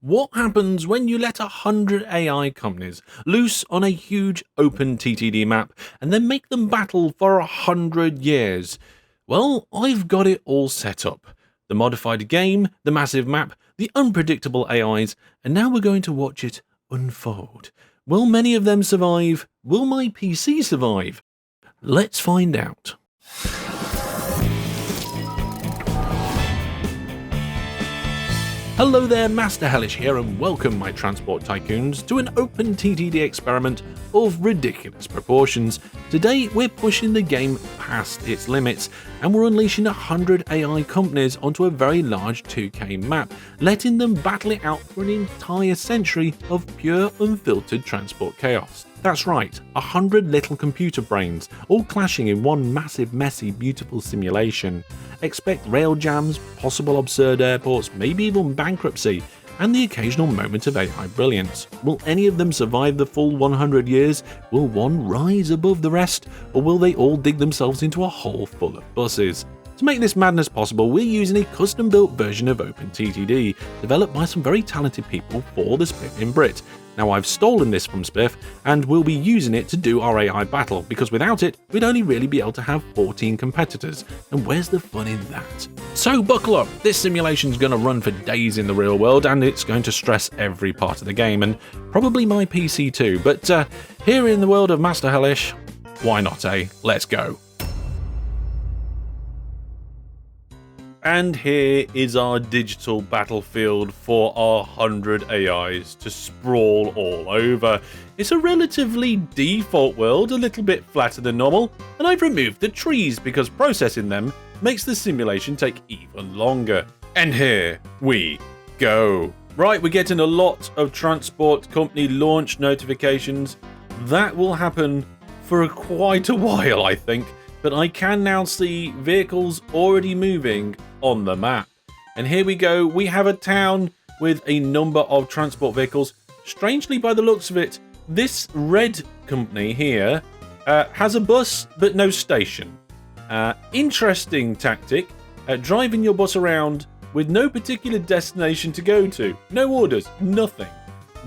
What happens when you let 100 AI companies loose on a huge OpenTTD map and then make them battle for 100 years? Well, I've got it all set up. The modified game, the massive map, the unpredictable AIs, and now we're going to watch it unfold. Will many of them survive? Will my PC survive? Let's find out. Hello there, Master Hellish here, and welcome, my Transport Tycoons, to an OpenTTD experiment of ridiculous proportions. Today, we're pushing the game past its limits, and we're unleashing 100 AI companies onto a very large 2K map, letting them battle it out for an entire century of pure, unfiltered transport chaos. That's right, 100 little computer brains, all clashing in one massive, messy, beautiful simulation. Expect rail jams, possible absurd airports, maybe even bankruptcy, and the occasional moment of AI brilliance. Will any of them survive the full 100 years? Will one rise above the rest? Or will they all dig themselves into a hole full of buses? To make this madness possible, we're using a custom-built version of OpenTTD, developed by some very talented people for the Spiff in Brit. Now, I've stolen this from Spiff, and we'll be using it to do our AI battle, because without it, we'd only really be able to have 14 competitors, and where's the fun in that? So buckle up, this simulation's going to run for days in the real world, and it's going to stress every part of the game, and probably my PC too, but here in the world of Master Hellish, why not, eh? Let's go. And here is our digital battlefield for our 100 AIs to sprawl all over. It's a relatively default world, a little bit flatter than normal, and I've removed the trees because processing them makes the simulation take even longer. And here we go. Right, we're getting a lot of transport company launch notifications. That will happen for quite a while, I think. But I can now see vehicles already moving on the map. And here we go, we have a town with a number of transport vehicles. Strangely, by the looks of it, this red company here has a bus but no station. Interesting tactic, driving your bus around with no particular destination to go to. No orders, nothing.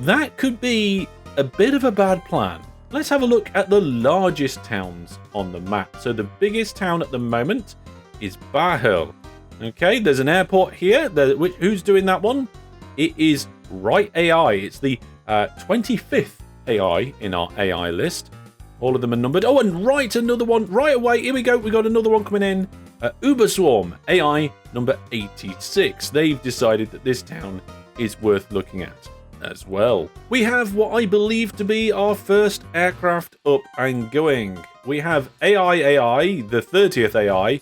That could be a bit of a bad plan. Let's have a look at the largest towns on the map. So the biggest town at the moment is Bahel. Okay, there's an airport here. Who's doing that one? It is Right AI. It's the 25th AI in our AI list. All of them are numbered. Oh, and right, another one right away. Here we go. We got another one coming in. Uberswarm AI number 86. They've decided that this town is worth looking at as well. We have what I believe to be our first aircraft up and going. We have AI, the 30th AI,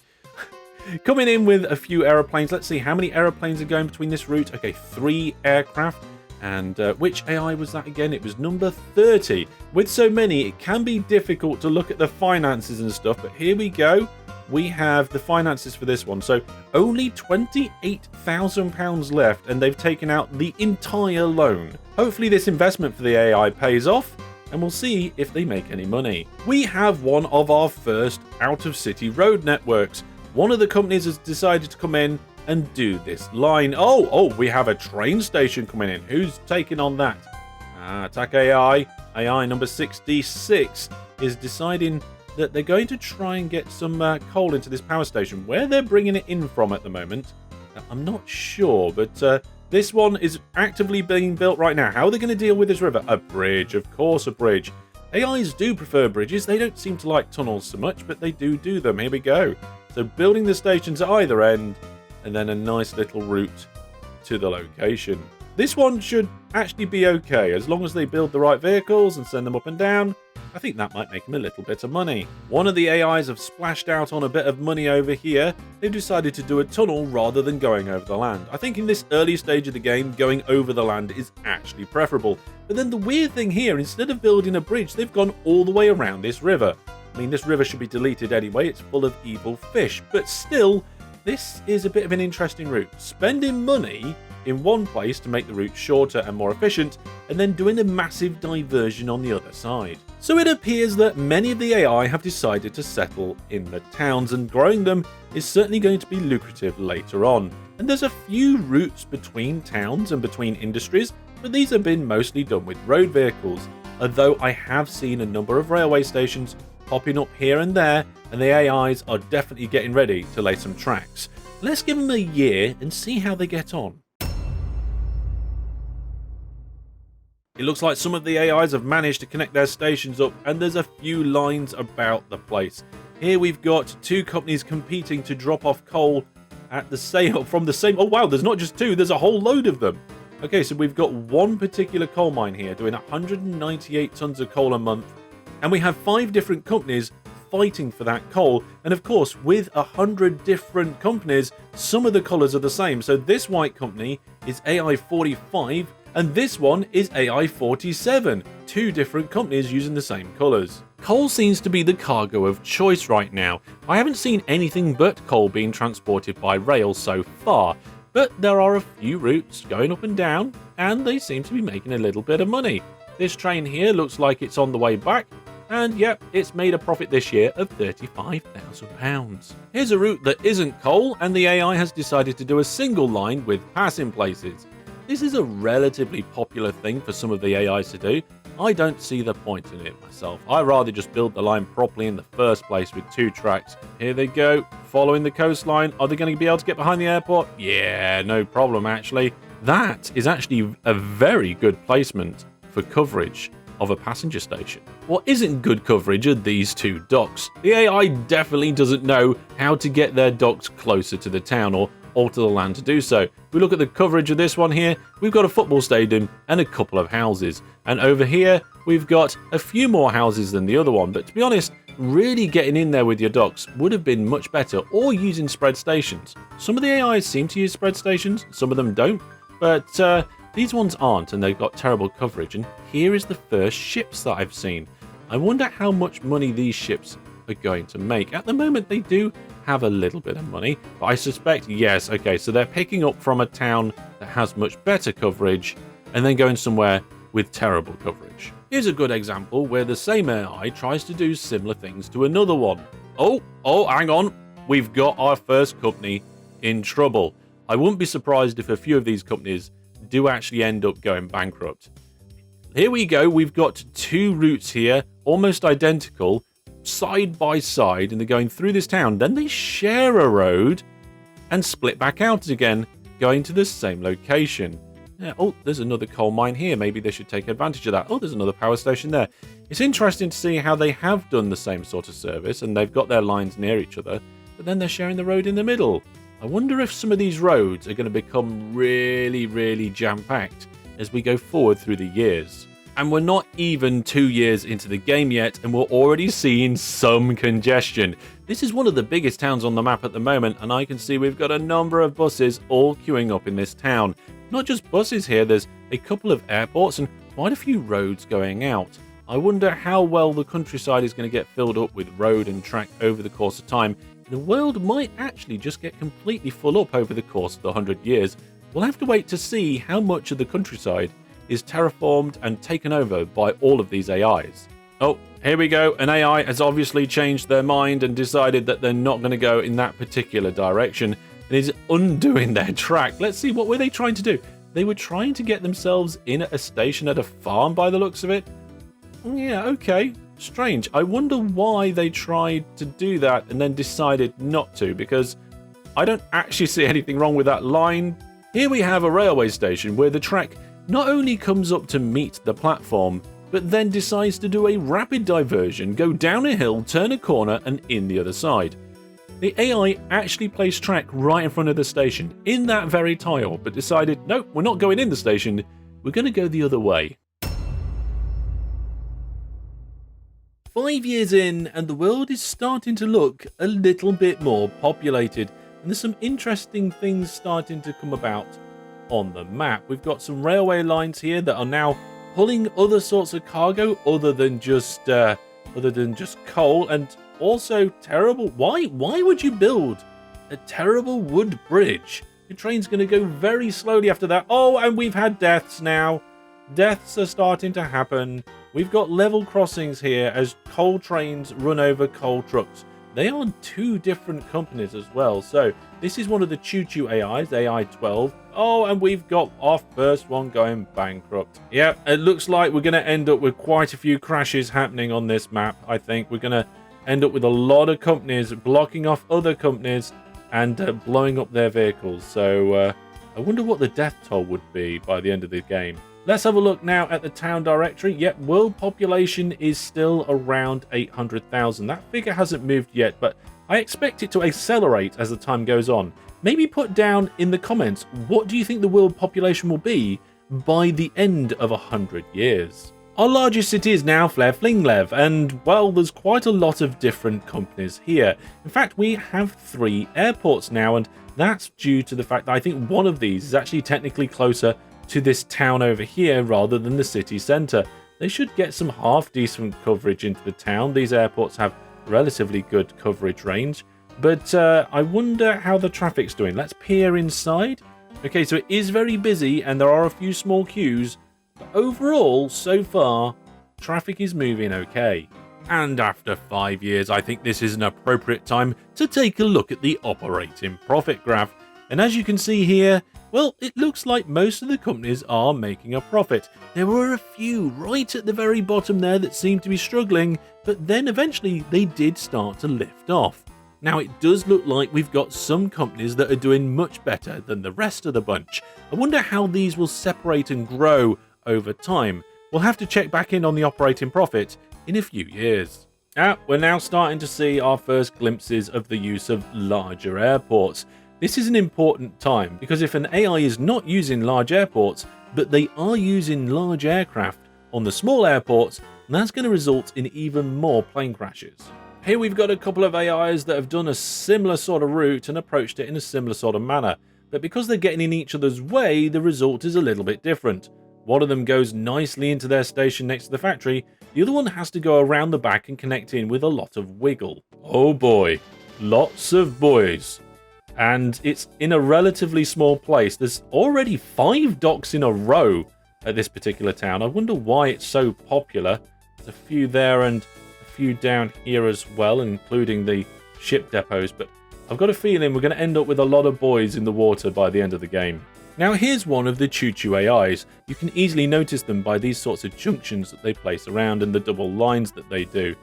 coming in with a few aeroplanes. Let's see how many aeroplanes are going between this route. Okay, 3 aircraft. And which AI was that again? It was number 30. With so many, it can be difficult to look at the finances and stuff, but here we go. We have the finances for this one. So only £28,000 left, and they've taken out the entire loan. Hopefully this investment for the AI pays off, and we'll see if they make any money. We have one of our first out-of-city road networks. One of the companies has decided to come in and do this line. Oh, we have a train station coming in. Who's taking on that? Attack AI number 66 is deciding that they're going to try and get some coal into this power station. Where they're bringing it in from at the moment, I'm not sure, but this one is actively being built right now. How are they going to deal with this river? A bridge, of course, a bridge. AIs do prefer bridges. They don't seem to like tunnels so much, but they do them. Here we go. So building the stations at either end, and then a nice little route to the location. This one should actually be okay, as long as they build the right vehicles and send them up and down. I think that might make them a little bit of money. One of the AIs have splashed out on a bit of money over here. They've decided to do a tunnel rather than going over the land. I think in this early stage of the game, going over the land is actually preferable. But then the weird thing here, instead of building a bridge, they've gone all the way around this river. I mean, this river should be deleted anyway. It's full of evil fish. But still, this is a bit of an interesting route. Spending money in one place to make the route shorter and more efficient, and then doing a massive diversion on the other side. So it appears that many of the AI have decided to settle in the towns, and growing them is certainly going to be lucrative later on. And there's a few routes between towns and between industries, but these have been mostly done with road vehicles, although I have seen a number of railway stations popping up here and there, and the AIs are definitely getting ready to lay some tracks. Let's give them a year and see how they get on. It looks like some of the AIs have managed to connect their stations up, and there's a few lines about the place. Here we've got two companies competing to drop off coal at the same from the same. Oh wow, there's not just two, there's a whole load of them. Okay, so we've got one particular coal mine here doing 198 tons of coal a month, and we have 5 different companies fighting for that coal. And of course, with 100 different companies, some of the colours are the same. So this white company is AI 45 and this one is AI 47. 2 different companies using the same colours. Coal seems to be the cargo of choice right now. I haven't seen anything but coal being transported by rail so far, but there are a few routes going up and down, and they seem to be making a little bit of money. This train here looks like it's on the way back, and yep, it's made a profit this year of £35,000. Here's a route that isn't coal, and the AI has decided to do a single line with passing places. This is a relatively popular thing for some of the AIs to do. I don't see the point in it myself. I'd rather just build the line properly in the first place with 2 tracks. Here they go, following the coastline. Are they going to be able to get behind the airport? Yeah, no problem actually. That is actually a very good placement for coverage of a passenger station. What isn't good coverage are these 2 docks. The AI definitely doesn't know how to get their docks closer to the town or alter the land to do so. If we look at the coverage of this one here, we've got a football stadium and a couple of houses. And over here, we've got a few more houses than the other one. But to be honest, really getting in there with your docks would have been much better, or using spread stations. Some of the AIs seem to use spread stations, some of them don't. But these ones aren't, and they've got terrible coverage. And here is the first ships that I've seen. I wonder how much money these ships are going to make. At the moment, they do have a little bit of money, but I suspect, yes, okay, so they're picking up from a town that has much better coverage and then going somewhere with terrible coverage. Here's a good example where the same AI tries to do similar things to another one. Oh, hang on. We've got our first company in trouble. I wouldn't be surprised if a few of these companies do actually end up going bankrupt. Here we go. We've got 2 routes here, almost identical, side by side, and they're going through this town. Then they share a road and split back out again, going to the same location. Yeah, oh, there's another coal mine here. Maybe they should take advantage of that. Oh, there's another power station there. It's interesting to see how they have done the same sort of service, and they've got their lines near each other, but then they're sharing the road in the middle. I wonder if some of these roads are going to become really, really jam-packed as we go forward through the years. And we're not even 2 years into the game yet, and we're already seeing some congestion. This is one of the biggest towns on the map at the moment, and I can see we've got a number of buses all queuing up in this town. Not just buses here, there's a couple of airports and quite a few roads going out. I wonder how well the countryside is going to get filled up with road and track over the course of time. The world might actually just get completely full up over the course of the 100 years. We'll have to wait to see how much of the countryside is terraformed and taken over by all of these AIs. Oh, here we go. An AI has obviously changed their mind and decided that they're not going to go in that particular direction and is undoing their track. Let's see, what were they trying to do? They were trying to get themselves in at a station at a farm by the looks of it. Yeah, okay. Strange. I wonder why they tried to do that and then decided not to, because I don't actually see anything wrong with that line. Here we have a railway station where the track not only comes up to meet the platform, but then decides to do a rapid diversion, go down a hill, turn a corner, and in the other side. The AI actually placed track right in front of the station, in that very tile, but decided, nope, we're not going in the station, we're going to go the other way. 5 years in, and the world is starting to look a little bit more populated, and there's some interesting things starting to come about on the map. We've got some railway lines here that are now pulling other sorts of cargo other than just coal, and also terrible. Why would you build a terrible wood bridge? Your train's going to go very slowly after that. Oh, and we've had deaths now. Deaths are starting to happen. We've got level crossings here as coal trains run over coal trucks. They are two different companies as well. So this is one of the choo-choo AIs, AI 12. Oh, and we've got our first one going bankrupt. Yep, it looks like we're going to end up with quite a few crashes happening on this map. I think we're going to end up with a lot of companies blocking off other companies and blowing up their vehicles. So I wonder what the death toll would be by the end of the game. Let's have a look now at the town directory. Yep, world population is still around 800,000. That figure hasn't moved yet, but I expect it to accelerate as the time goes on. Maybe put down in the comments, what do you think the world population will be by the end of 100 years? Our largest city is now Flinglev, and well, there's quite a lot of different companies here. In fact, we have 3 airports now, and that's due to the fact that I think one of these is actually technically closer to this town over here rather than the city centre. They should get some half-decent coverage into the town. These airports have relatively good coverage range, but I wonder how the traffic's doing. Let's peer inside. Okay, so it is very busy and there are a few small queues, but overall, so far, traffic is moving okay. And after 5 years, I think this is an appropriate time to take a look at the operating profit graph. And as you can see here, well, it looks like most of the companies are making a profit. There were a few right at the very bottom there that seemed to be struggling, but then eventually they did start to lift off. Now it does look like we've got some companies that are doing much better than the rest of the bunch. I wonder how these will separate and grow over time. We'll have to check back in on the operating profit in a few years. We're now starting to see our first glimpses of the use of larger airports. This is an important time because if an AI is not using large airports, but they are using large aircraft on the small airports, that's going to result in even more plane crashes. Here we've got a couple of AIs that have done a similar sort of route and approached it in a similar sort of manner, but because they're getting in each other's way, the result is a little bit different. One of them goes nicely into their station next to the factory, the other one has to go around the back and connect in with a lot of wiggle. Oh boy, lots of boys. And it's in a relatively small place. There's already 5 docks in a row at this particular town. I wonder why it's so popular. There's a few there and a few down here as well, including the ship depots. But I've got a feeling we're going to end up with a lot of boys in the water by the end of the game. Now here's one of the choo-choo AIs. You can easily notice them by these sorts of junctions that they place around and the double lines that they do.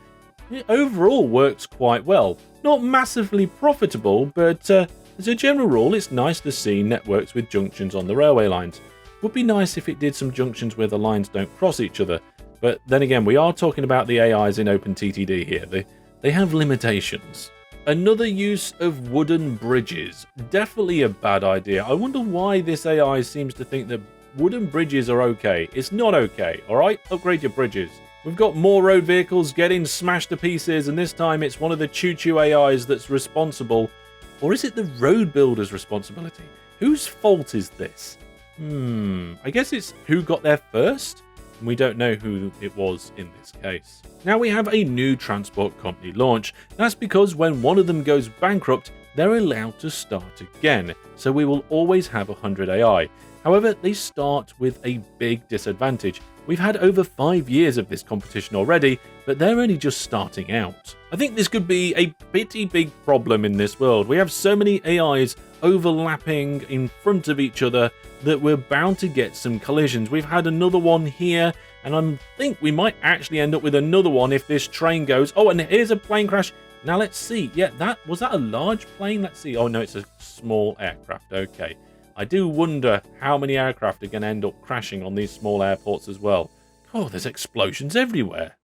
It overall works quite well. Not massively profitable, but as a general rule, it's nice to see networks with junctions on the railway lines. Would be nice if it did some junctions where the lines don't cross each other, but then again, we are talking about the AIs in OpenTTD here. They have limitations. Another use of wooden bridges. Definitely a bad idea. I wonder why this AI seems to think that wooden bridges are okay. It's not okay, alright? Upgrade your bridges. We've got more road vehicles getting smashed to pieces, and this time it's one of the choo-choo AIs that's responsible. Or is it the road builder's responsibility? Whose fault is this? I guess it's who got there first? And we don't know who it was in this case. Now we have a new transport company launch. That's because when one of them goes bankrupt, they're allowed to start again. So we will always have 100 AI. However, they start with a big disadvantage. We've had over 5 years of this competition already, but they're only just starting out. I think this could be a pretty big problem in this world. We have so many AIs overlapping in front of each other that we're bound to get some collisions. We've had another one here, and I think we might actually end up with another one if this train goes. Oh, and here's a plane crash. Now let's see. Yeah, was that a large plane? Let's see. Oh no, it's a small aircraft. Okay. I do wonder how many aircraft are going to end up crashing on these small airports as well. Oh, there's explosions everywhere.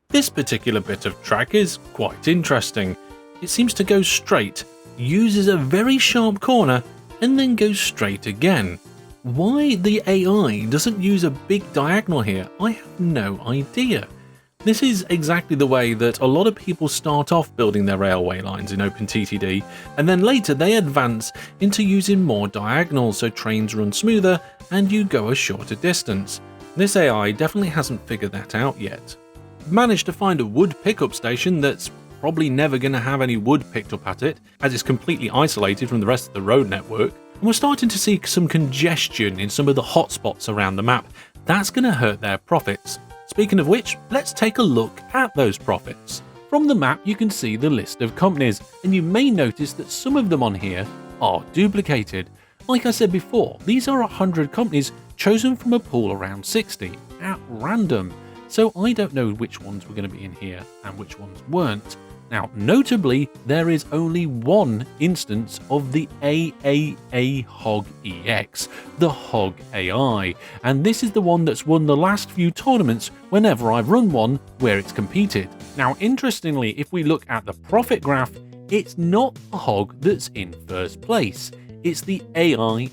This particular bit of track is quite interesting. It seems to go straight, uses a very sharp corner, and then goes straight again. Why the AI doesn't use a big diagonal here, I have no idea. This is exactly the way that a lot of people start off building their railway lines in OpenTTD, and then later they advance into using more diagonals so trains run smoother and you go a shorter distance. This AI definitely hasn't figured that out yet. I've managed to find a wood pickup station that's probably never going to have any wood picked up at it, as it's completely isolated from the rest of the road network. and we're starting to see some congestion in some of the hotspots around the map. That's going to hurt their profits. Speaking of which, let's take a look at those profits. From the map you can see the list of companies, and you may notice that some of them on here are duplicated. Like I said before, these are 100 companies chosen from a pool around 60 at random, so I don't know which ones were going to be in here and which ones weren't. Now, notably, there is only one instance of the AAA Hog EX, the Hog AI, and this is the one that's won the last few tournaments whenever I've run one where it's competed. Now, interestingly, if we look at the profit graph, it's not the Hog that's in first place. It's the AI.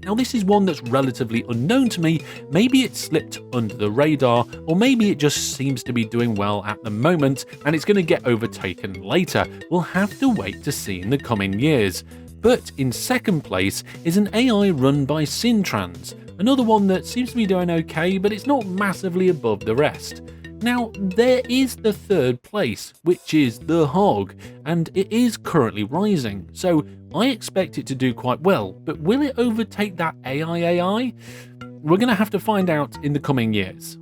Now this is one that's relatively unknown to me. Maybe it slipped under the radar, or maybe it just seems to be doing well at the moment and it's going to get overtaken later. We'll have to wait to see in the coming years. But in second place is an AI run by Sintrans, another one that seems to be doing okay, but it's not massively above the rest. Now, there is the third place, which is the Hog, and it is currently rising, so I expect it to do quite well, but will it overtake that AI? We're going to have to find out in the coming years.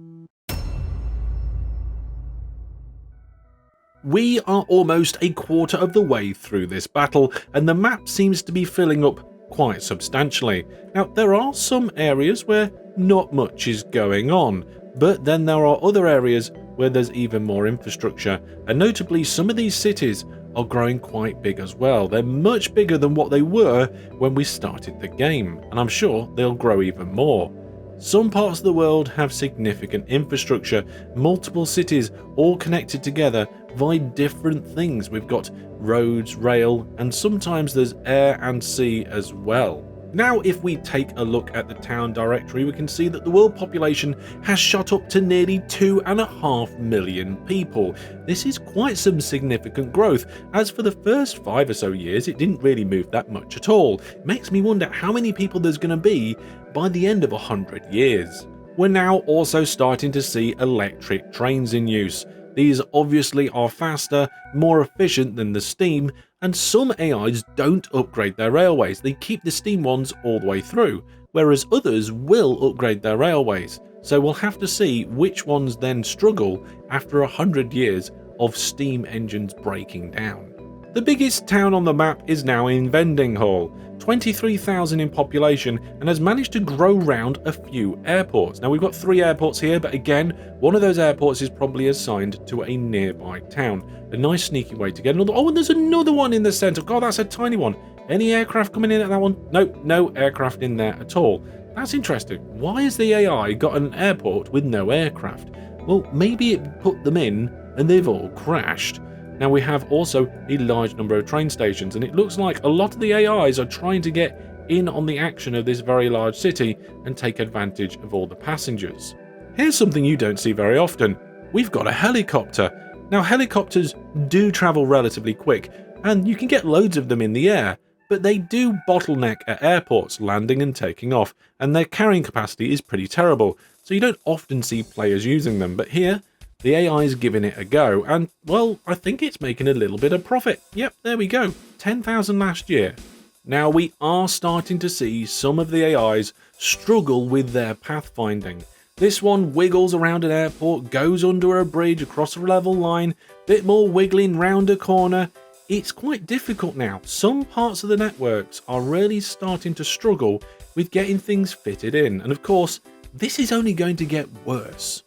We are almost a quarter of the way through this battle, and the map seems to be filling up quite substantially. Now, there are some areas where not much is going on, but then there are other areas where there's even more infrastructure, and notably some of these cities are growing quite big as well. They're much bigger than what they were when we started the game, and I'm sure they'll grow even more. Some parts of the world have significant infrastructure, multiple cities all connected together via different things. We've got roads, rail, and sometimes there's air and sea as well. Now, if we take a look at the town directory, we can see that the world population has shot up to nearly 2.5 million people. This is quite some significant growth, as for the first 5 or so years it didn't really move that much at all. It makes me wonder how many people there's going to be by the end of 100 years. We're now also starting to see electric trains in use. These obviously are faster, more efficient than the steam, and some AIs don't upgrade their railways. They keep the steam ones all the way through, whereas others will upgrade their railways. So we'll have to see which ones then struggle after 100 years of steam engines breaking down. The biggest town on the map is now in Vending Hall, 23,000 in population, and has managed to grow round a few airports. Now we've got 3 airports here, but again, one of those airports is probably assigned to a nearby town. A nice sneaky way to get another. Oh, and there's another one in the center. God, that's a tiny one. Any aircraft coming in at that one? Nope, no aircraft in there at all. That's interesting. Why has the AI got an airport with no aircraft? Well, maybe it put them in and they've all crashed. Now we have also a large number of train stations, and it looks like a lot of the AIs are trying to get in on the action of this very large city and take advantage of all the passengers. Here's something you don't see very often. We've got a helicopter. Now helicopters do travel relatively quick, and you can get loads of them in the air, but they do bottleneck at airports, landing and taking off, and their carrying capacity is pretty terrible, so you don't often see players using them. But here, the AI is giving it a go, and, well, I think it's making a little bit of profit. Yep, there we go, 10,000 last year. Now, we are starting to see some of the AIs struggle with their pathfinding. This one wiggles around an airport, goes under a bridge, across a level line, bit more wiggling round a corner. It's quite difficult now. Some parts of the networks are really starting to struggle with getting things fitted in, and of course, this is only going to get worse.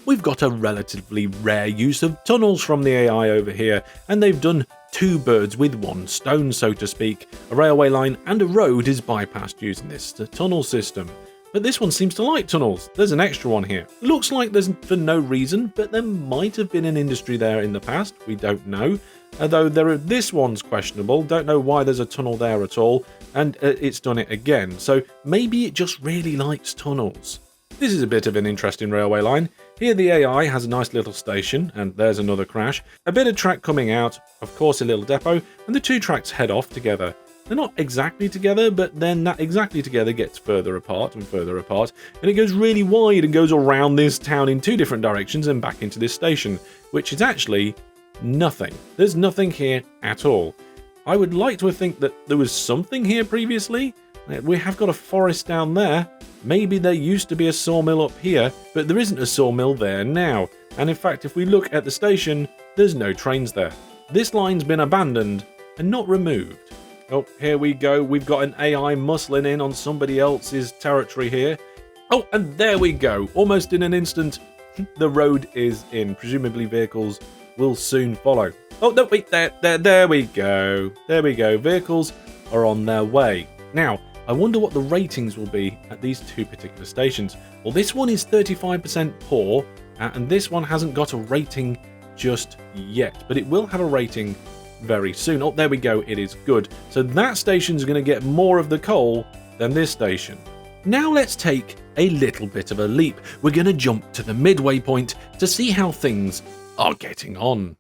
We've got a relatively rare use of tunnels from the AI over here, and they've done 2 birds with 1 stone, so to speak. A railway line and a road is bypassed using this tunnel system. But this one seems to like tunnels. There's an extra one here. Looks like there's for no reason, but there might have been an industry there in the past. We don't know. Although this one's questionable. Don't know why there's a tunnel there at all, and it's done it again. So maybe it just really likes tunnels. This is a bit of an interesting railway line. Here the AI has a nice little station, and there's another crash. A bit of track coming out, of course a little depot, and the 2 tracks head off together. They're not exactly together, but then that exactly together gets further apart, and it goes really wide and goes around this town in 2 different directions and back into this station, which is actually nothing. There's nothing here at all. I would like to think that there was something here previously. We have got a forest down there. Maybe there used to be a sawmill up here, but there isn't a sawmill there now. And in fact, if we look at the station, there's no trains there. This line's been abandoned and not removed. Oh, here we go. We've got an AI muscling in on somebody else's territory here. Oh, and there we go. Almost in an instant, the road is in. Presumably vehicles will soon follow. Oh, no, wait, there we go. There we go. Vehicles are on their way. Now, I wonder what the ratings will be at these two particular stations. Well, this one is 35% poor, and this one hasn't got a rating just yet, but it will have a rating very soon. Oh, there we go. It is good. So that station's going to get more of the coal than this station. Now let's take a little bit of a leap. We're going to jump to the midway point to see how things are getting on.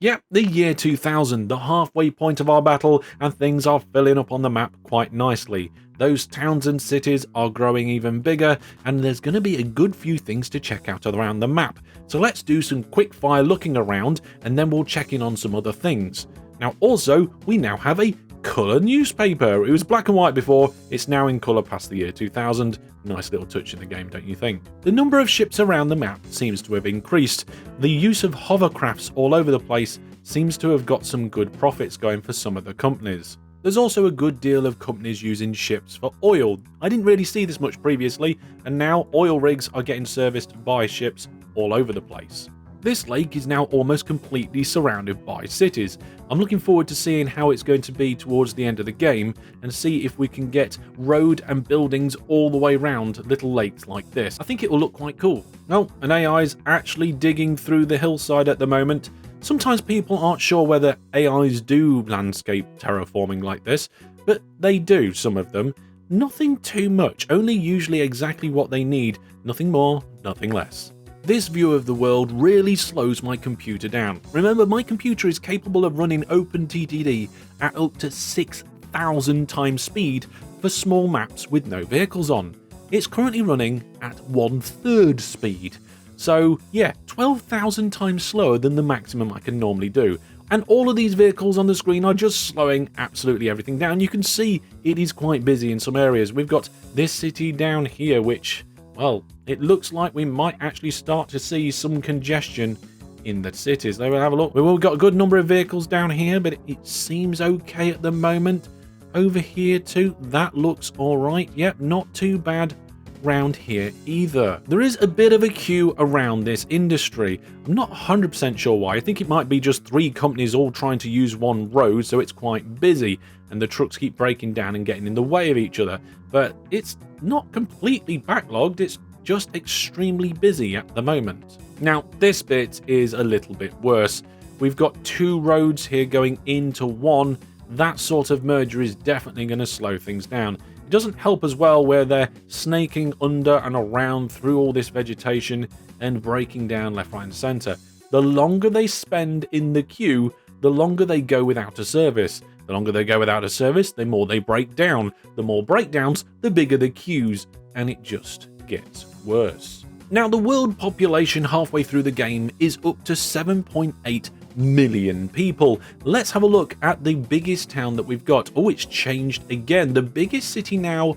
Yep, the year 2000, the halfway point of our battle, and things are filling up on the map quite nicely. Those towns and cities are growing even bigger, and there's going to be a good few things to check out around the map. So let's do some quick fire looking around, and then we'll check in on some other things. Now also, we now have a colour newspaper. It was black and white before, it's now in colour past the year 2000. Nice little touch in the game, don't you think? The number of ships around the map seems to have increased. The use of hovercrafts all over the place seems to have got some good profits going for some of the companies. There's also a good deal of companies using ships for oil. I didn't really see this much previously, and now oil rigs are getting serviced by ships all over the place. This lake is now almost completely surrounded by cities. I'm looking forward to seeing how it's going to be towards the end of the game and see if we can get road and buildings all the way around little lakes like this. I think it will look quite cool. Well, an AI is actually digging through the hillside at the moment. Sometimes people aren't sure whether AIs do landscape terraforming like this, but they do, some of them. Nothing too much, only usually exactly what they need, nothing more, nothing less. This view of the world really slows my computer down. Remember, my computer is capable of running OpenTTD at up to 6,000 times speed for small maps with no vehicles on. It's currently running at 1/3 speed. So yeah, 12,000 times slower than the maximum I can normally do. And all of these vehicles on the screen are just slowing absolutely everything down. You can see it is quite busy in some areas. We've got this city down here, which, well, it looks like we might actually start to see some congestion in the cities. Let's have a look. We've got a good number of vehicles down here, but it seems okay at the moment. Over here too, that looks alright. Yep, not too bad round here either. There is a bit of a queue around this industry. I'm not 100% sure why. I think it might be just 3 companies all trying to use one road, so it's quite busy, and the trucks keep breaking down and getting in the way of each other. But it's not completely backlogged, it's just extremely busy at the moment. Now, this bit is a little bit worse. We've got 2 roads here going into one. That sort of merger is definitely going to slow things down. It doesn't help as well where they're snaking under and around through all this vegetation and breaking down left, right and centre. The longer they spend in the queue, the longer they go without a service. The longer they go without a service, the more they break down. The more breakdowns, the bigger the queues, and it just gets worse. Now, the world population halfway through the game is up to 7.8 million people. Let's have a look at the biggest town that we've got. Oh, it's changed again. The biggest city now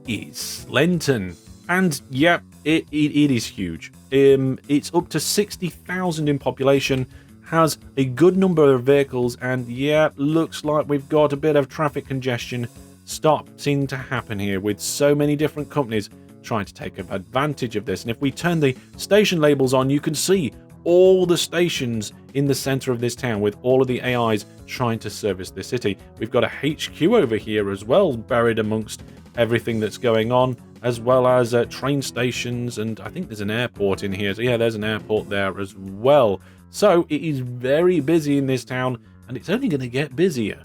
is Slenton. And yeah, it is huge. It's up to 60,000 in population, has a good number of vehicles, and yeah, looks like we've got a bit of traffic congestion starting to happen here with so many different companies trying to take advantage of this. And if we turn the station labels on, you can see all the stations in the center of this town with all of the AIs trying to service the city. We've got a HQ over here as well, buried amongst everything that's going on, as well as train stations, and I think there's an airport in here. So yeah, there's an airport there as well. So it is very busy in this town, and it's only going to get busier.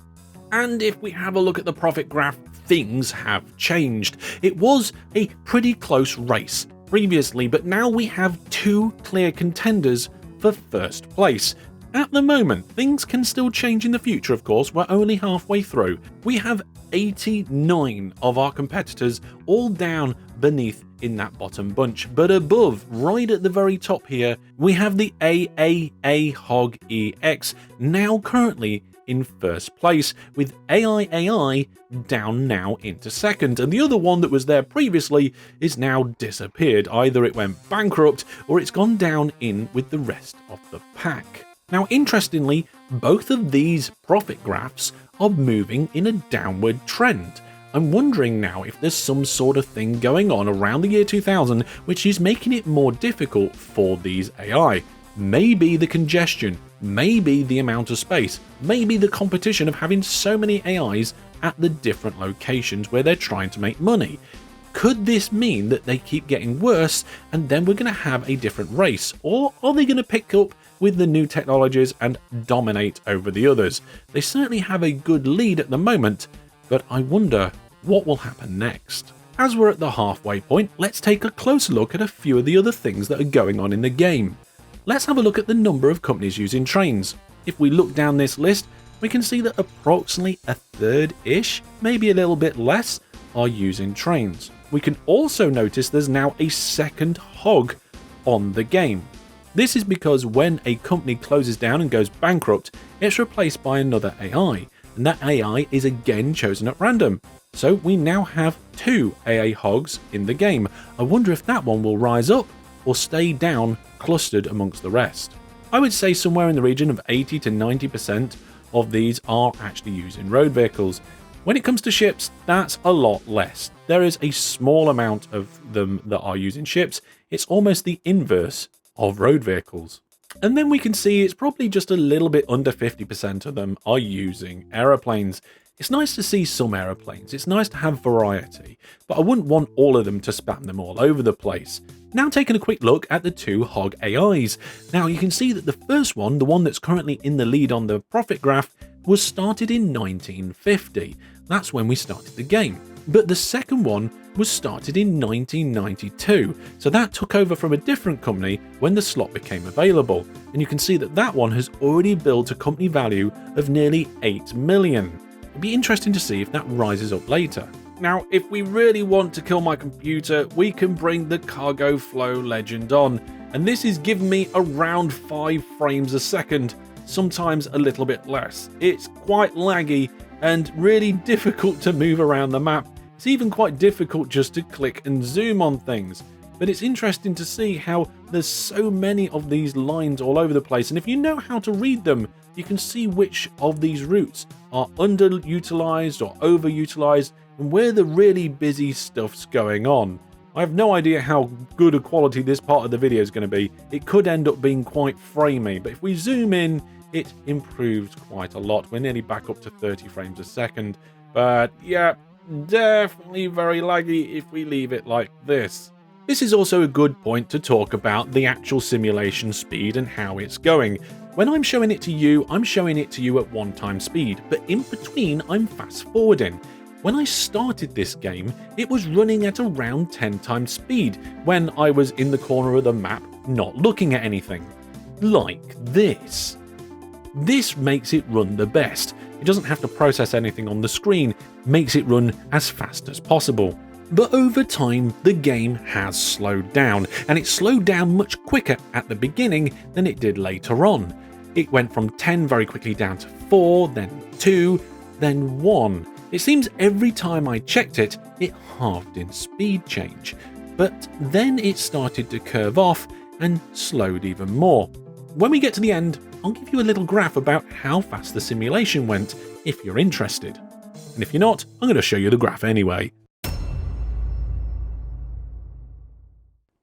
And if we have a look at the profit graph, things have changed. It was a pretty close race previously, but now we have 2 clear contenders for first place. At the moment, things can still change in the future, of course. We're only halfway through. We have 89 of our competitors all down beneath in that bottom bunch. But above, right at the very top here, we have the AAA Hog EX, now currently in first place, with AI down now into second, and the other one that was there previously is now disappeared. Either it went bankrupt or it's gone down in with the rest of the pack. Now, interestingly, both of these profit graphs are moving in a downward trend. I'm wondering now if there's some sort of thing going on around the year 2000 which is making it more difficult for these AI. Maybe the congestion, maybe the amount of space, maybe the competition of having so many AIs at the different locations where they're trying to make money. Could this mean that they keep getting worse and then we're going to have a different race? Or are they going to pick up with the new technologies and dominate over the others? They certainly have a good lead at the moment, but I wonder what will happen next. As we're at the halfway point, let's take a closer look at a few of the other things that are going on in the game. Let's have a look at the number of companies using trains. If we look down this list, we can see that approximately a third-ish, maybe a little bit less, are using trains. We can also notice there's now a second hog on the game. This is because when a company closes down and goes bankrupt, it's replaced by another AI, and that AI is again chosen at random. So we now have 2 AA hogs in the game. I wonder if that one will rise up or stay down clustered amongst the rest. I would say somewhere in the region of 80 to 90% of these are actually using road vehicles. When it comes to ships, that's a lot less. There is a small amount of them that are using ships. It's almost the inverse of road vehicles. And then we can see it's probably just a little bit under 50% of them are using aeroplanes. It's nice to see some aeroplanes, it's nice to have variety, but I wouldn't want all of them to spam them all over the place. Now taking a quick look at the 2 hog AIs. Now you can see that the first one, the one that's currently in the lead on the profit graph, was started in 1950. That's when we started the game. But the second one was started in 1992, so that took over from a different company when the slot became available, and you can see that that one has already built a company value of nearly 8 million. It'd be interesting to see if that rises up later. Now, if we really want to kill my computer, we can bring the cargo flow legend on, and this is giving me around 5 frames a second, sometimes a little bit less. It's quite laggy and really difficult to move around the map. It's even quite difficult just to click and zoom on things. But it's interesting to see how there's so many of these lines all over the place, and if you know how to read them, you can see which of these routes are underutilized or overutilized and where the really busy stuff's going on. I have no idea how good a quality this part of the video is going to be. It could end up being quite framey, but if we zoom in, it improves quite a lot. We're nearly back up to 30 frames a second, but yeah, definitely very laggy if we leave it like this. This is also a good point to talk about the actual simulation speed and how it's going. When I'm showing it to you, I'm showing it to you at 1x speed, but in between I'm fast forwarding. When I started this game, it was running at around 10x speed when I was in the corner of the map not looking at anything. Like this. This makes it run the best. It doesn't have to process anything on the screen, makes it run as fast as possible. But over time, the game has slowed down, and it slowed down much quicker at the beginning than it did later on. It went from 10 very quickly down to 4, then 2, then 1. It seems every time I checked it, it halved in speed change. But then it started to curve off and slowed even more. When we get to the end, I'll give you a little graph about how fast the simulation went, if you're interested. And if you're not, I'm going to show you the graph anyway.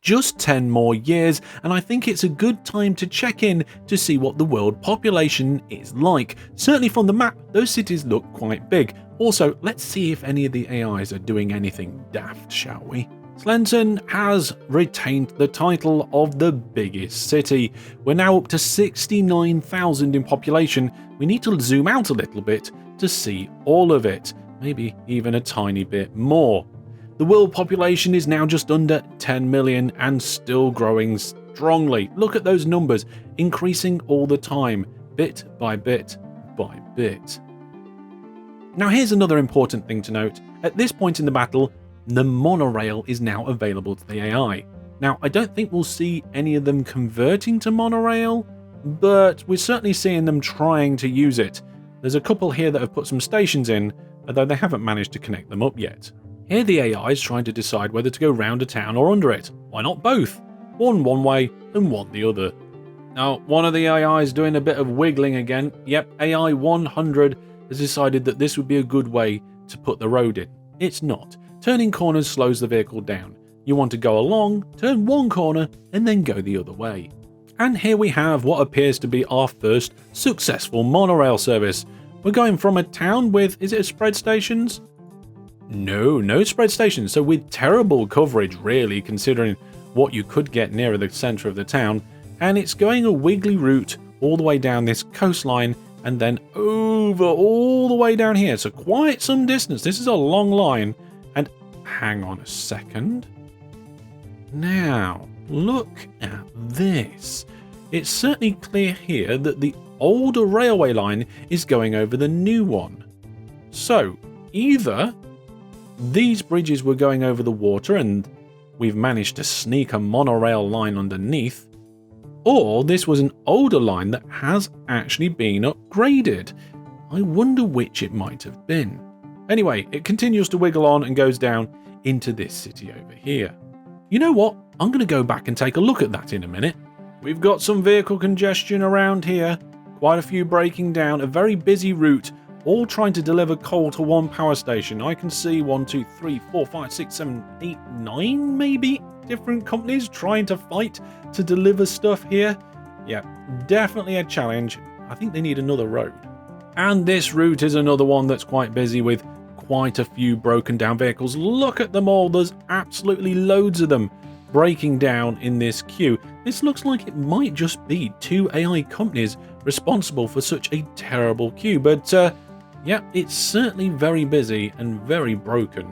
Just 10 more years, and I think it's a good time to check in to see what the world population is like. Certainly from the map, those cities look quite big. Also, let's see if any of the AIs are doing anything daft, shall we? Slenton has retained the title of the biggest city. We're now up to 69,000 in population. We need to zoom out a little bit to see all of it, maybe even a tiny bit more. The world population is now just under 10 million and still growing strongly. Look at those numbers, increasing all the time, bit by bit by bit. Now here's another important thing to note. At this point in the battle, the monorail is now available to the AI. Now, I don't think we'll see any of them converting to monorail, but we're certainly seeing them trying to use it. There's a couple here that have put some stations in, although they haven't managed to connect them up yet. Here the AI is trying to decide whether to go round a town or under it. Why not both? One way and one the other. Now, one of the AIs doing a bit of wiggling again. Yep, AI 100 has decided that this would be a good way to put the road in. It's not. Turning corners slows the vehicle down. You want to go along, turn one corner, and then go the other way. And here we have what appears to be our first successful monorail service. We're going from a town with, is it spread stations? No spread stations, so with terrible coverage really, considering what you could get nearer the centre of the town, and it's going a wiggly route all the way down this coastline and then over all the way down here, so quite some distance. This is a long line, and hang on a second. Now, look at this. It's certainly clear here that the older railway line is going over the new one. So, either these bridges were going over the water and we've managed to sneak a monorail line underneath, or this was an older line that has actually been upgraded. I wonder which it might have been. Anyway, it continues to wiggle on and goes down into this city over here. You know what? I'm going to go back and take a look at that in a minute. We've got some vehicle congestion around here, quite a few breaking down, a very busy route, all trying to deliver coal to one power station. I can see 1, 2, 3, 4, 5, 6, 7, 8, 9 maybe different companies trying to fight to deliver stuff here. Yeah, definitely a challenge. I think they need another road. And this route is another one that's quite busy with quite a few broken down vehicles. Look at them all. There's absolutely loads of them breaking down in this queue. This looks like it might just be 2 AI companies responsible for such a terrible queue, but yeah, it's certainly very busy and very broken.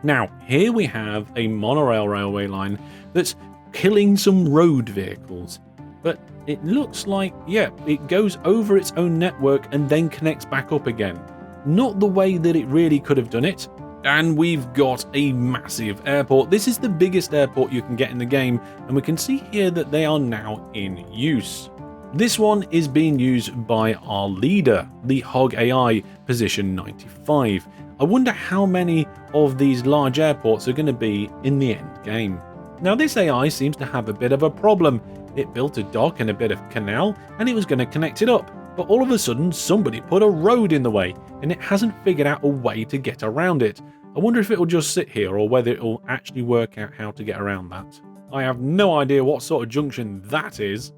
Now, here we have a monorail railway line that's killing some road vehicles, but it looks like, yeah, it goes over its own network and then connects back up again. Not the way that it really could have done it. And we've got a massive airport. This is the biggest airport you can get in the game, and we can see here that they are now in use. This one is being used by our leader, the Hog AI, position 95. I wonder how many of these large airports are going to be in the end game. Now, this AI seems to have a bit of a problem. It built a dock and a bit of canal, and it was going to connect it up. But all of a sudden, somebody put a road in the way, and it hasn't figured out a way to get around it. I wonder if it'll just sit here, or whether it'll actually work out how to get around that. I have no idea what sort of junction that is.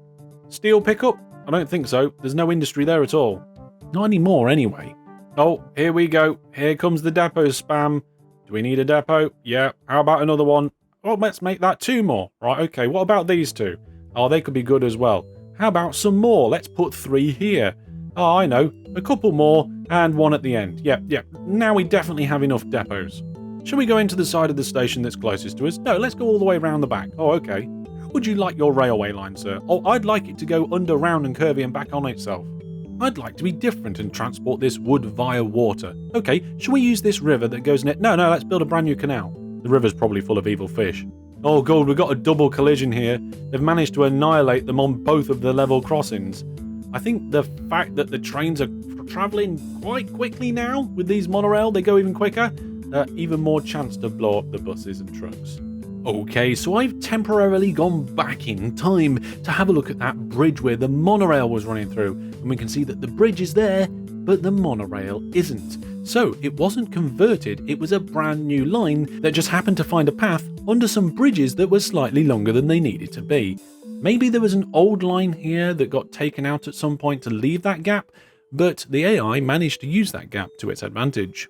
Steel pickup? I don't think so. There's no industry there at all. Not anymore, anyway. Oh, here we go. Here comes the depot spam. Do we need a depot? Yeah. How about another one? Oh, let's make that 2 more. Right, okay. What about these 2? Oh, they could be good as well. How about some more? Let's put 3 here. Oh, I know. A couple more and 1 at the end. Yep. Now we definitely have enough depots. Shall we go into the side of the station that's closest to us? No, let's go all the way around the back. Oh, okay. How would you like your railway line, sir? Oh, I'd like it to go under, round and curvy and back on itself. I'd like to be different and transport this wood via water. Okay, shall we use this river that goes No, let's build a brand new canal. The river's probably full of evil fish. Oh god, we've got a double collision here. They've managed to annihilate them on both of the level crossings. I think the fact that the trains are travelling quite quickly now with these monorail, they go even quicker, even more chance to blow up the buses and trucks. Okay, so I've temporarily gone back in time to have a look at that bridge where the monorail was running through, and we can see that the bridge is there, but the monorail isn't. So it wasn't converted, it was a brand new line that just happened to find a path under some bridges that were slightly longer than they needed to be. Maybe there was an old line here that got taken out at some point to leave that gap, but the AI managed to use that gap to its advantage.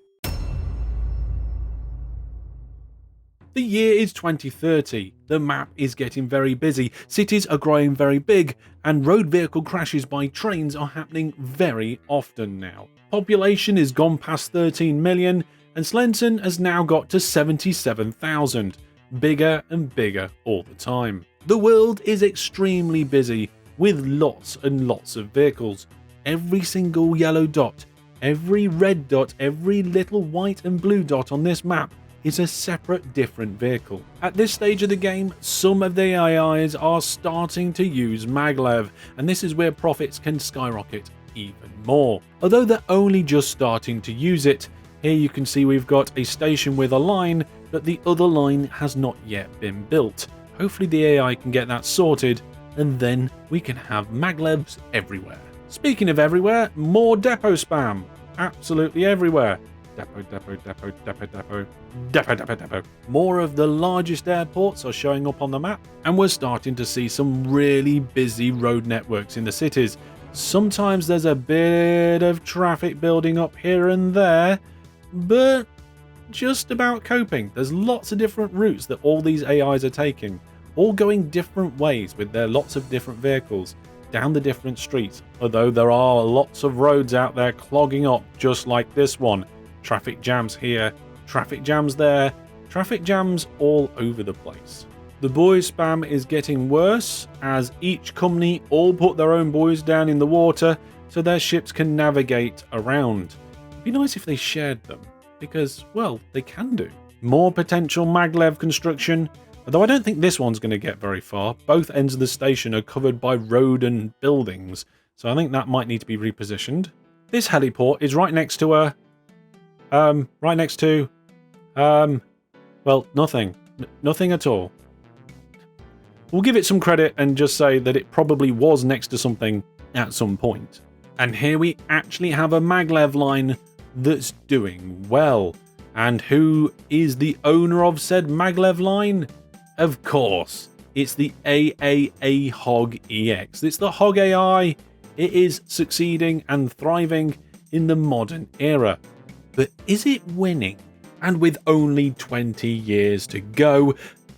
The year is 2030, the map is getting very busy, cities are growing very big, and road vehicle crashes by trains are happening very often now. Population has gone past 13 million, and Slenton has now got to 77,000, bigger and bigger all the time. The world is extremely busy, with lots and lots of vehicles. Every single yellow dot, every red dot, every little white and blue dot on this map is a separate different vehicle. At this stage of the game, some of the AIs are starting to use maglev, and this is where profits can skyrocket even more. Although they're only just starting to use it, here you can see we've got a station with a line, but the other line has not yet been built. Hopefully the AI can get that sorted, and then we can have maglevs everywhere. Speaking of everywhere, more depot spam. Absolutely everywhere. Depot. More of the largest airports are showing up on the map, and we're starting to see some really busy road networks in the cities. Sometimes there's a bit of traffic building up here and there, but just about coping. There's lots of different routes that all these AIs are taking, all going different ways with their lots of different vehicles down the different streets, although there are lots of roads out there clogging up just like this one. Traffic jams here, traffic jams there, traffic jams all over the place. The buoy spam is getting worse as each company all put their own buoys down in the water so their ships can navigate around. It'd be nice if they shared them, because, well, they can do. More potential maglev construction, although I don't think this one's going to get very far. Both ends of the station are covered by road and buildings, so I think that might need to be repositioned. This heliport is right next to a well, nothing. Nothing at all. We'll give it some credit and just say that it probably was next to something at some point. And here we actually have a maglev line that's doing well. And who is the owner of said maglev line? Of course, it's the AAA Hog EX. It's the Hog AI. It is succeeding and thriving in the modern era. But is it winning? And with only 20 years to go,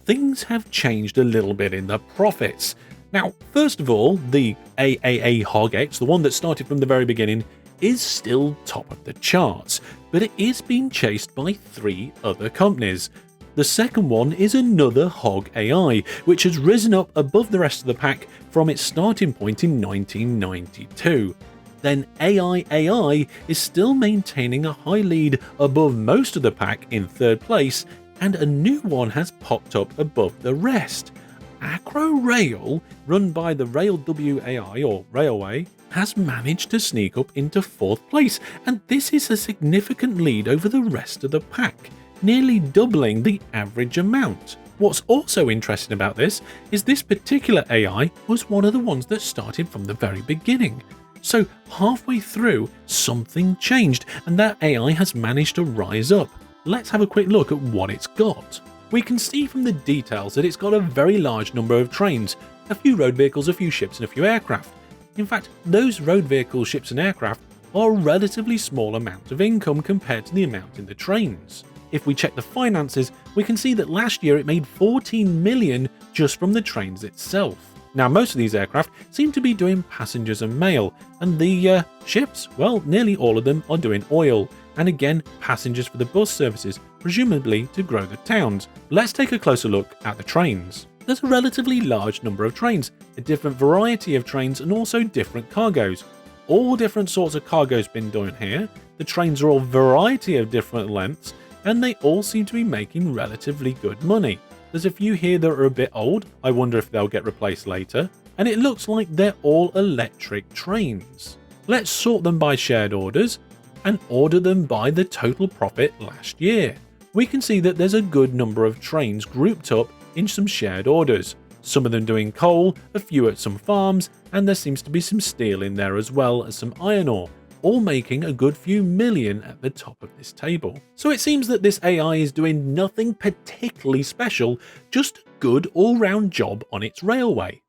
things have changed a little bit in the profits. Now, first of all, the AAA Hog X, the one that started from the very beginning, is still top of the charts, but it is being chased by 3 other companies. The second one is another Hog AI, which has risen up above the rest of the pack from its starting point in 1992. Then AI is still maintaining a high lead above most of the pack in 3rd place, and a new one has popped up above the rest. Acro Rail, run by the RailW AI or Railway, has managed to sneak up into 4th place, and this is a significant lead over the rest of the pack, nearly doubling the average amount. What's also interesting about this is this particular AI was one of the ones that started from the very beginning. So halfway through, something changed, and that AI has managed to rise up. Let's have a quick look at what it's got. We can see from the details that it's got a very large number of trains, a few road vehicles, a few ships, and a few aircraft. In fact, those road vehicles, ships, and aircraft are a relatively small amount of income compared to the amount in the trains. If we check the finances, we can see that last year it made 14 million just from the trains itself. Now, most of these aircraft seem to be doing passengers and mail, and the ships, well, nearly all of them are doing oil, and again, passengers for the bus services, presumably to grow the towns. Let's take a closer look at the trains. There's a relatively large number of trains, a different variety of trains, and also different cargoes. All different sorts of cargo's been done here. The trains are all a variety of different lengths, and they all seem to be making relatively good money. There's a few here that are a bit old, I wonder if they'll get replaced later, and it looks like they're all electric trains. Let's sort them by shared orders, and order them by the total profit last year. We can see that there's a good number of trains grouped up in some shared orders, some of them doing coal, a few at some farms, and there seems to be some steel in there as well as some iron ore, all making a good few million at the top of this table. So it seems that this AI is doing nothing particularly special, just a good all-round job on its railway.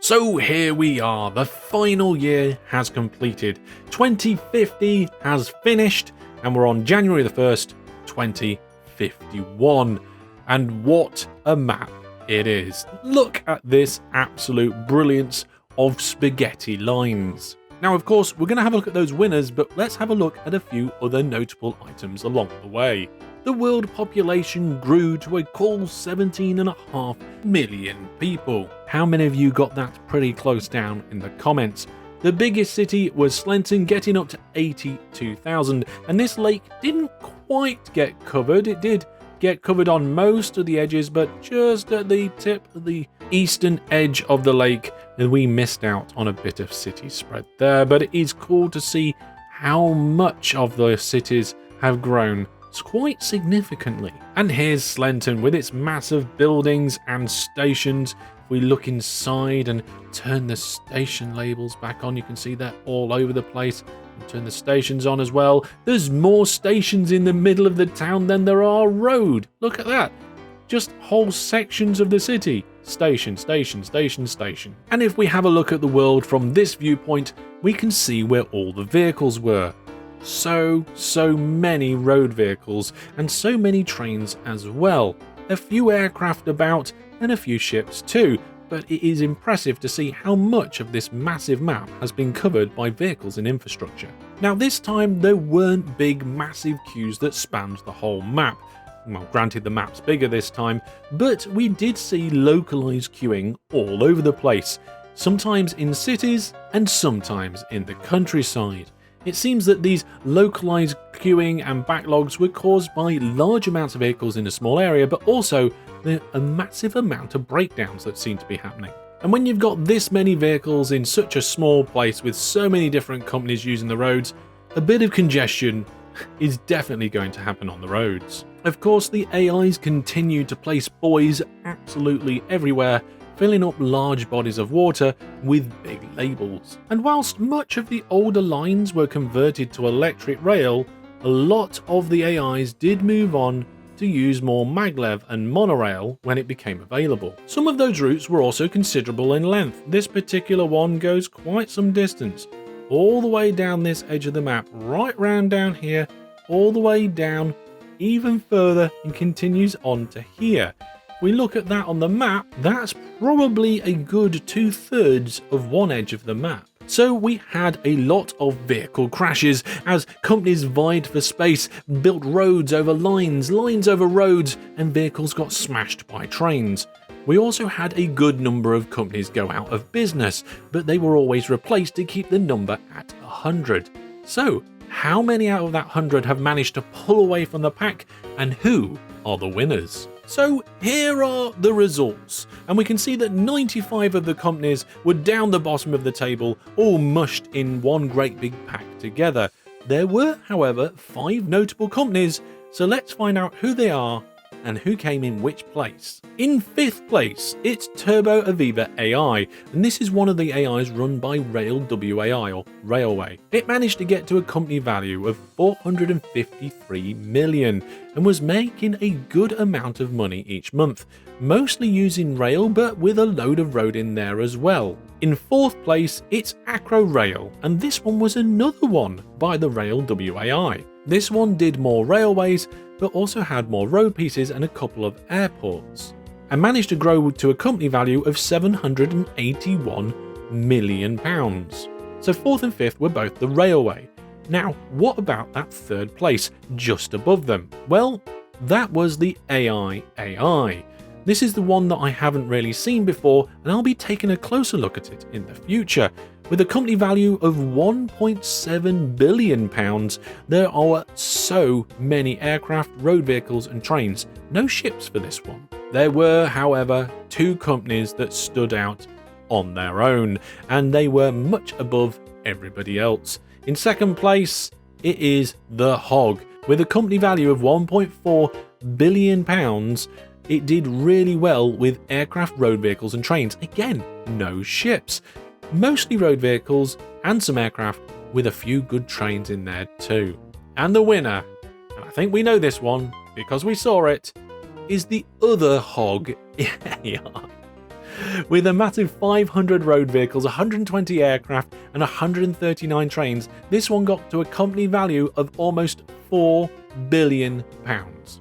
So here we are, the final year has completed, 2050 has finished, and we're on January the 1st, 2051. And what a map it is. Look at this absolute brilliance of spaghetti lines. Now, of course, we're going to have a look at those winners, but let's have a look at a few other notable items along the way. The world population grew to a cool 17.5 million people. How many of you got that pretty close down in the comments? The biggest city was Slenton, getting up to 82,000, and this lake didn't quite get covered. It did get covered on most of the edges, but just at the tip of the eastern edge of the lake, we missed out on a bit of city spread there. But it is cool to see how much of the cities have grown quite significantly. And here's Slenton with its massive buildings and stations. If we look inside and turn the station labels back on, you can see they're all over the place. And turn the stations on as well. There's more stations in the middle of the town than there are road. Look at that. Just whole sections of the city. Station, station, station, station. And if we have a look at the world from this viewpoint, we can see where all the vehicles were. So many road vehicles and so many trains as well. A few aircraft about and a few ships too, but it is impressive to see how much of this massive map has been covered by vehicles and infrastructure. Now this time there weren't big massive queues that spanned the whole map. Well, granted the map's bigger this time, but we did see localized queuing all over the place, sometimes in cities and sometimes in the countryside. It seems that these localized queuing and backlogs were caused by large amounts of vehicles in a small area, but also a massive amount of breakdowns that seem to be happening. And when you've got this many vehicles in such a small place with so many different companies using the roads, a bit of congestion is definitely going to happen on the roads. Of course, the AIs continue to place buoys absolutely everywhere, filling up large bodies of water with big labels. And whilst much of the older lines were converted to electric rail, a lot of the AIs did move on to use more maglev and monorail when it became available. Some of those routes were also considerable in length. This particular one goes quite some distance, all the way down this edge of the map, right round down here, all the way down even further, and continues on to here. We look at that on the map, that's probably a good 2/3 of one edge of the map. So we had a lot of vehicle crashes as companies vied for space, built roads over lines, lines over roads, and vehicles got smashed by trains. We also had a good number of companies go out of business, but they were always replaced to keep the number at 100. So how many out of that 100 have managed to pull away from the pack, and who are the winners? So here are the results, and we can see that 95 of the companies were down the bottom of the table, all mushed in one great big pack together. There were, however, 5 notable companies, so let's find out who they are and who came in which place. In 5th place, it's Turbo Aviva AI, and this is one of the AIs run by Rail WAI, or Railway. It managed to get to a company value of 453 million and was making a good amount of money each month, mostly using rail but with a load of road in there as well. In 4th place, it's Acro Rail, and this one was another one by the Rail WAI. This one did more railways, but also had more road pieces and a couple of airports, and managed to grow to a company value of £781 million. So 4th and 5th were both the railway. Now, what about that 3rd place, just above them? Well, that was the AI. This is the one that I haven't really seen before, and I'll be taking a closer look at it in the future. With a company value of £1.7 billion, there are so many aircraft, road vehicles and trains. No ships for this one. There were, however, 2 companies that stood out on their own, and they were much above everybody else. In 2nd place, it is The Hog. With a company value of £1.4 billion, it did really well with aircraft, road vehicles and trains. Again, no ships. Mostly road vehicles and some aircraft with a few good trains in there too. And the winner, and I think we know this one because we saw it, is the other Hog AI. With a massive 500 road vehicles, 120 aircraft and 139 trains, this one got to a company value of almost £4 billion.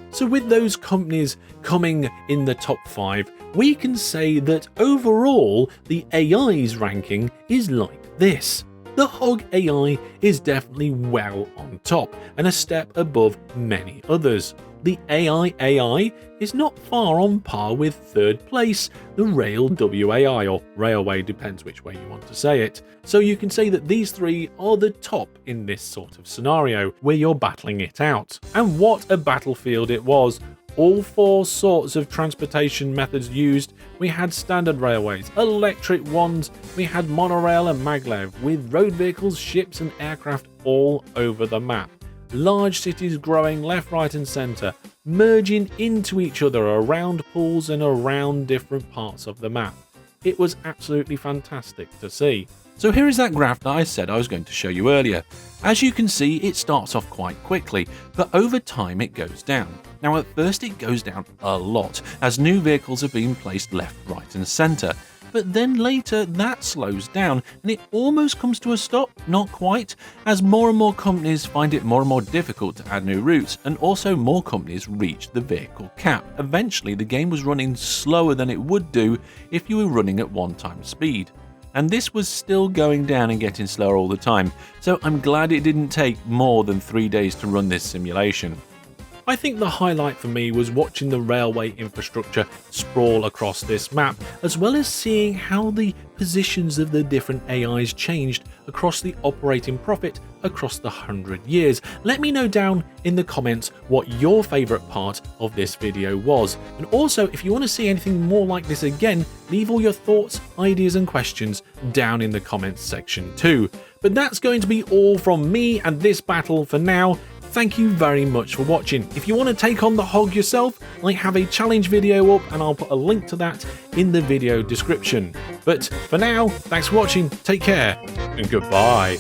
So with those companies coming in the top 5, we can say that overall the AI's ranking is like this. The Hog AI is definitely well on top and a step above many others. The AI is not far on par with third place, the Rail WAI, or Railway, depends which way you want to say it. So you can say that these three are the top in this sort of scenario, where you're battling it out. And what a battlefield it was! All four sorts of transportation methods used. We had standard railways, electric ones, we had monorail and maglev, with road vehicles, ships and aircraft all over the map. Large cities growing left, right and centre, merging into each other around pools and around different parts of the map. It was absolutely fantastic to see. So here is that graph that I said I was going to show you earlier. As you can see, it starts off quite quickly, but over time it goes down. Now at first it goes down a lot, as new vehicles are being placed left, right and centre. But then later that slows down and it almost comes to a stop, not quite, as more and more companies find it more and more difficult to add new routes, and also more companies reach the vehicle cap. Eventually the game was running slower than it would do if you were running at 1x speed. And this was still going down and getting slower all the time, so I'm glad it didn't take more than 3 days to run this simulation. I think the highlight for me was watching the railway infrastructure sprawl across this map, as well as seeing how the positions of the different AIs changed across the operating profit across the 100 years. Let me know down in the comments what your favourite part of this video was. And also, if you want to see anything more like this again, leave all your thoughts, ideas and questions down in the comments section too. But that's going to be all from me and this battle for now. Thank you very much for watching. If you want to take on the hog yourself, I have a challenge video up and I'll put a link to that in the video description. But for now, thanks for watching, take care, and goodbye.